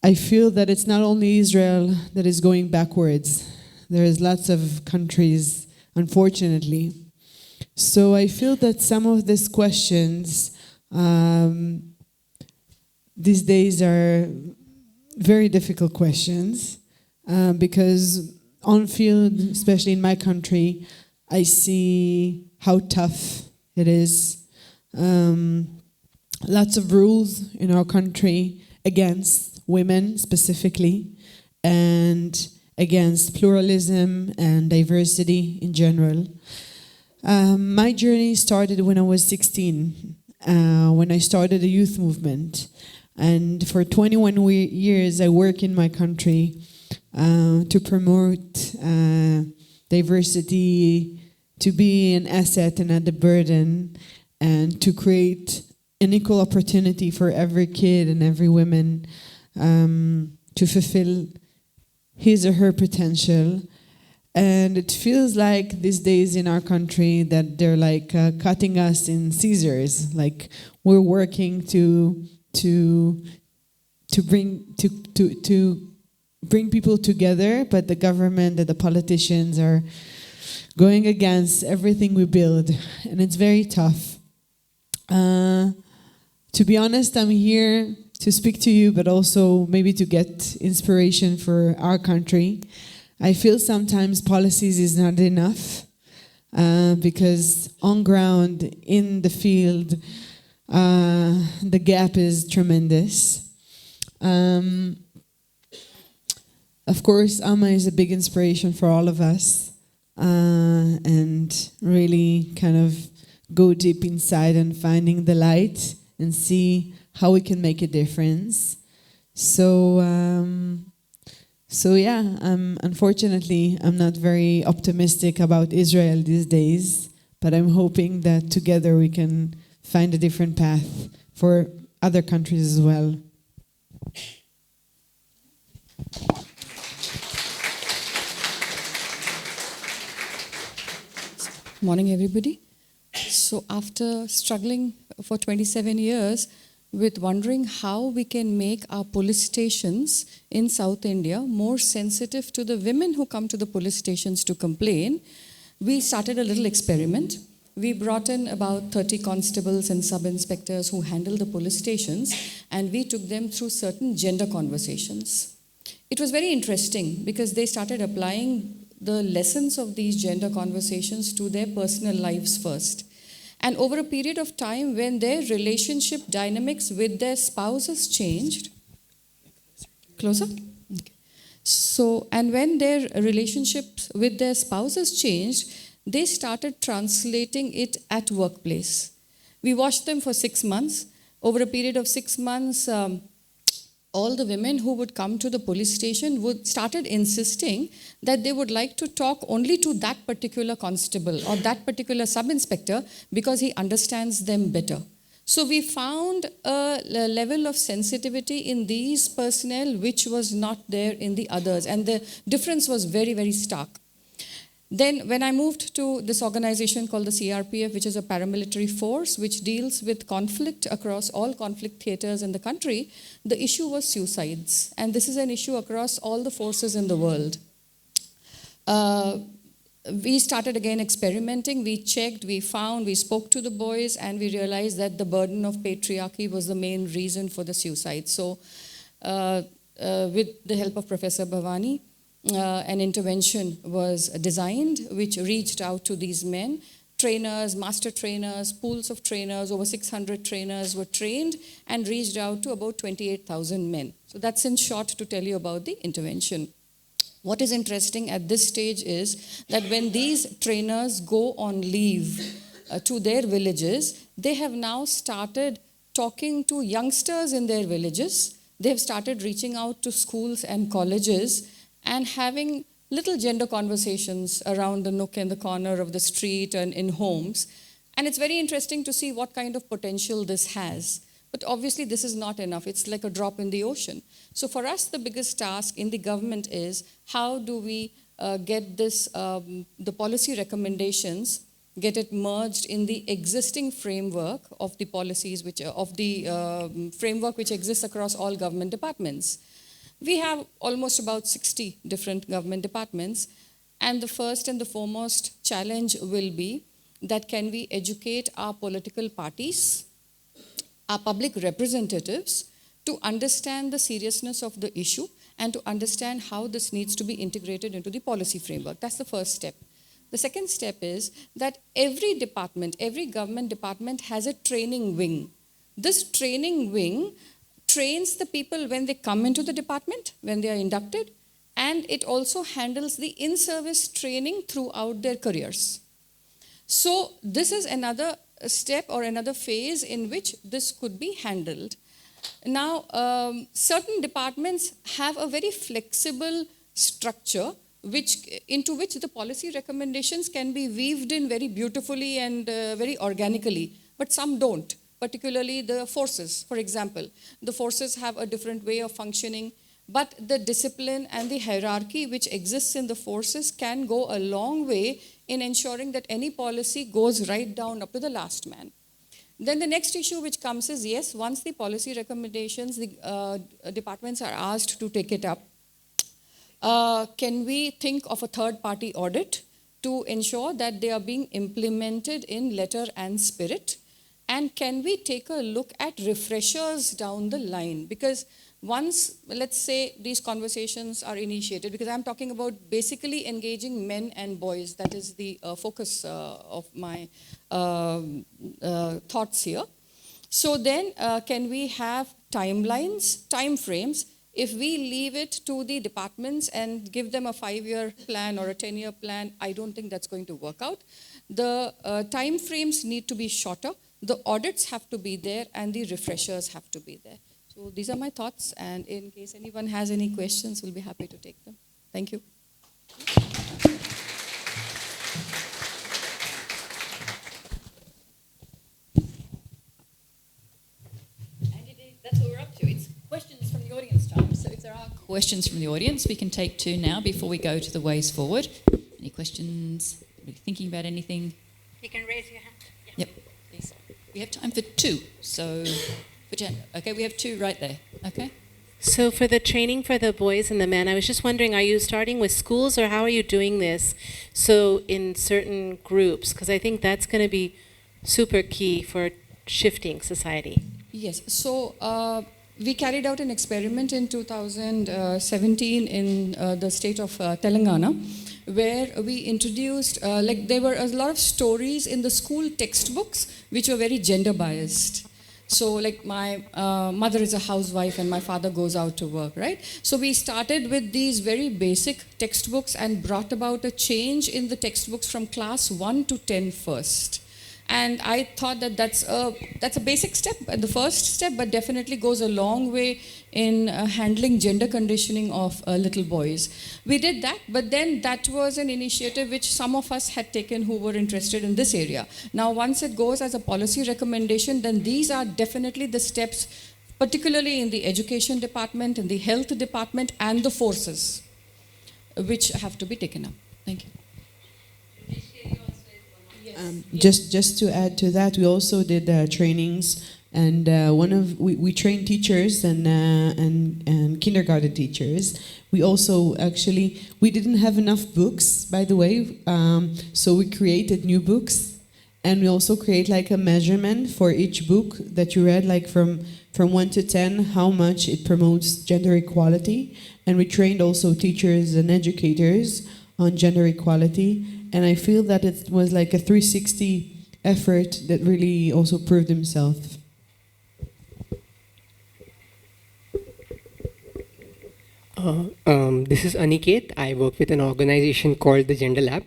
I feel that it's not only Israel that is going backwards. There is lots of countries, unfortunately. So I feel that some of these questions these days are very difficult questions because on field, especially in my country, I see how tough it is. Lots of rules in our country against women specifically, and against pluralism and diversity in general. My journey started when I was 16, when I started a youth movement. And for 21 years, I work in my country to promote diversity, to be an asset and not a burden, and to create an equal opportunity for every kid and every woman to fulfill his or her potential. And it feels like these days in our country that they're like cutting us in scissors. Like we're working to bring people together, but the government and the politicians are going against everything we build, and it's very tough. To be honest, I'm here to speak to you, but also maybe to get inspiration for our country. I feel sometimes policies is not enough because on ground, in the field, the gap is tremendous. Of course, Amma is a big inspiration for all of us, and really kind of go deep inside and finding the light and see how we can make a difference. So yeah, unfortunately, I'm not very optimistic about Israel these days, but I'm hoping that together we can find a different path for other countries as well. Morning, everybody. So after struggling for 27 years with wondering how we can make our police stations in South India more sensitive to the women who come to the police stations to complain, we started a little experiment. We brought in about 30 constables and sub-inspectors who handle the police stations, and we took them through certain gender conversations. It was very interesting because they started applying the lessons of these gender conversations to their personal lives first. And over a period of time, when their relationship dynamics with their spouses changed, closer? Okay. So, and when their relationships with their spouses changed, they started translating it at workplace. We watched them for 6 months. Over a period of 6 months, all the women who would come to the police station started insisting that they would like to talk only to that particular constable or that particular sub-inspector because he understands them better. So we found a level of sensitivity in these personnel which was not there in the others, and the difference was very, very stark. Then when I moved to this organization called the CRPF, which is a paramilitary force which deals with conflict across all conflict theaters in the country, the issue was suicides. And this is an issue across all the forces in the world. We started again experimenting, we checked, we found, we spoke to the boys, and we realized that the burden of patriarchy was the main reason for the suicide. So with the help of Professor Bhavani, an intervention was designed which reached out to these men. Trainers, master trainers, pools of trainers, over 600 trainers were trained and reached out to about 28,000 men. So that's in short to tell you about the intervention. What is interesting at this stage is that when these trainers go on leave to their villages, they have now started talking to youngsters in their villages. They have started reaching out to schools and colleges and having little gender conversations around the nook and the corner of the street and in homes. And it's very interesting to see what kind of potential this has. But obviously this is not enough. It's like a drop in the ocean. So for us, the biggest task in the government is how do we get this, the policy recommendations, get it merged in the existing framework of the policies, framework which exists across all government departments. We have almost about 60 different government departments, and the first and the foremost challenge will be that can we educate our political parties, our public representatives, to understand the seriousness of the issue and to understand how this needs to be integrated into the policy framework. That's the first step. The second step is that every department, every government department has a training wing. This training wing trains the people when they come into the department, when they are inducted, and it also handles the in-service training throughout their careers. So this is another step or another phase in which this could be handled. Now, certain departments have a very flexible structure into which the policy recommendations can be weaved in very beautifully and very organically, but some don't, particularly the forces, for example. The forces have a different way of functioning, but the discipline and the hierarchy which exists in the forces can go a long way in ensuring that any policy goes right down up to the last man. Then the next issue which comes is, yes, once the policy recommendations, the departments are asked to take it up, can we think of a third-party audit to ensure that they are being implemented in letter and spirit? And can we take a look at refreshers down the line? Because once, let's say, these conversations are initiated, because I'm talking about basically engaging men and boys, that is the focus of my thoughts here. So then, can we have timelines, timeframes? If we leave it to the departments and give them a 5-year plan or a 10-year plan, I don't think that's going to work out. The timeframes need to be shorter, the audits have to be there, and the refreshers have to be there. So these are my thoughts, and in case anyone has any questions, we'll be happy to take them. Thank you. That's what we're up to. It's questions from the audience time. So if there are questions from the audience, we can take 2 now before we go to the ways forward. Any questions? Are you thinking about anything? You can raise your hand. Yep, please. We have time for 2. So, for Jen. Okay, we have 2 right there. Okay. So for the training for the boys and the men, I was just wondering, are you starting with schools or how are you doing this? So in certain groups, because I think that's going to be super key for shifting society. Yes, so we carried out an experiment in 2017 in the state of Telangana, where we introduced, there were a lot of stories in the school textbooks which were very gender biased. So like my mother is a housewife and my father goes out to work, right? So we started with these very basic textbooks and brought about a change in the textbooks from class 1 to 10 first. And I thought that that's a basic step, the first step, but definitely goes a long way in handling gender conditioning of little boys. We did that, but then that was an initiative which some of us had taken who were interested in this area. Now, once it goes as a policy recommendation, then these are definitely the steps, particularly in the education department, in the health department, and the forces, which have to be taken up. Thank you. Just to add to that, we also did trainings, and we trained teachers and kindergarten teachers. We also we didn't have enough books, by the way, so we created new books, and we also create like a measurement for each book that you read, like from 1 to 10, how much it promotes gender equality, and we trained also teachers and educators on gender equality. And I feel that it was like a 360 effort that really also proved himself. This is Aniket. I work with an organization called the Gender Lab.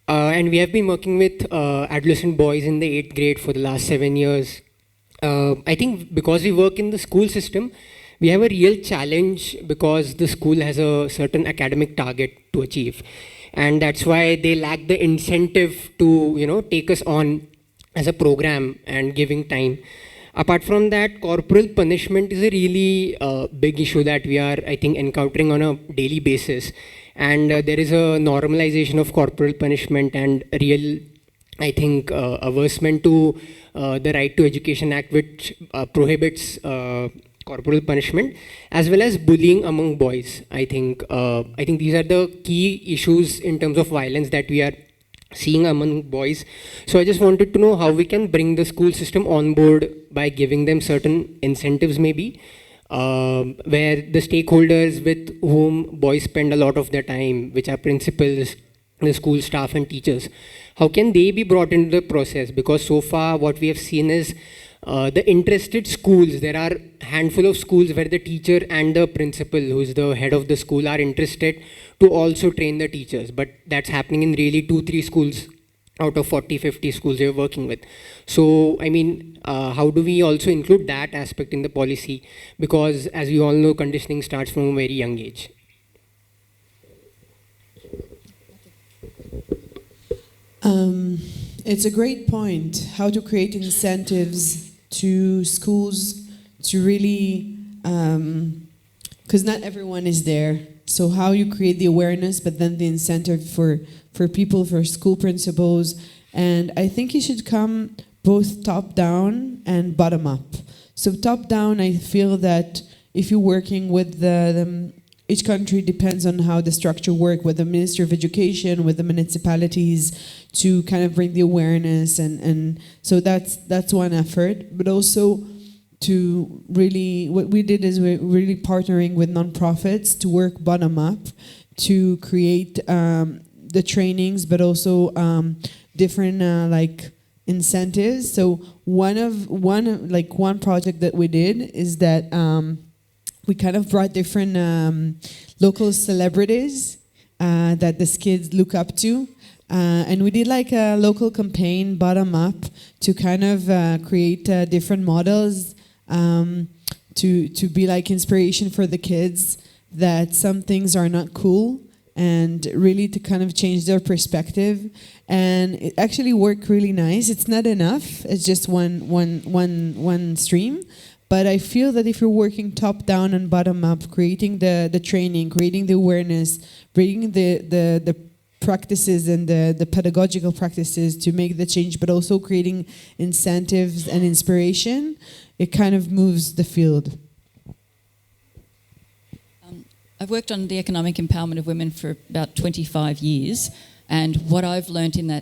And we have been working with adolescent boys in the 8th grade for the last 7 years. I think because we work in the school system, we have a real challenge because the school has a certain academic target to achieve. And that's why they lack the incentive to, take us on as a program and giving time. Apart from that, corporal punishment is a really big issue that we are, I think, encountering on a daily basis. And there is a normalization of corporal punishment and real, I think, aversion to the Right to Education Act, which prohibits corporal punishment, as well as bullying among boys. I think these are the key issues in terms of violence that we are seeing among boys. So I just wanted to know how we can bring the school system on board by giving them certain incentives, maybe, where the stakeholders with whom boys spend a lot of their time, which are principals, the school staff and teachers, how can they be brought into the process? Because so far what we have seen is the interested schools, there are a handful of schools where the teacher and the principal, who is the head of the school, are interested to also train the teachers. But that's happening in really 2-3 schools out of 40-50 schools we're working with. So, I mean, how do we also include that aspect in the policy? Because as you all know, conditioning starts from a very young age. It's a great point, how to create incentives to schools to really, because not everyone is there. So how you create the awareness, but then the incentive for people, for school principals. And I think it should come both top down and bottom up. So top down, I feel that if you're working with each country depends on how the structure work with the Ministry of Education, with the municipalities, to kind of bring the awareness, and so that's one effort. But also to really, what we did is we're really partnering with nonprofits to work bottom up to create the trainings, but also different like incentives. So one project that we did is that we kind of brought different local celebrities that the kids look up to. And we did like a local campaign, bottom up, to kind of create different models to be like inspiration for the kids, that some things are not cool, and really to kind of change their perspective. And it actually worked really nice. It's not enough, it's just one stream. But I feel that if you're working top down and bottom up, creating the training, creating the awareness, bringing the practices and the pedagogical practices to make the change, but also creating incentives and inspiration, it kind of moves the field. I've worked on the economic empowerment of women for about 25 years, and what I've learnt in that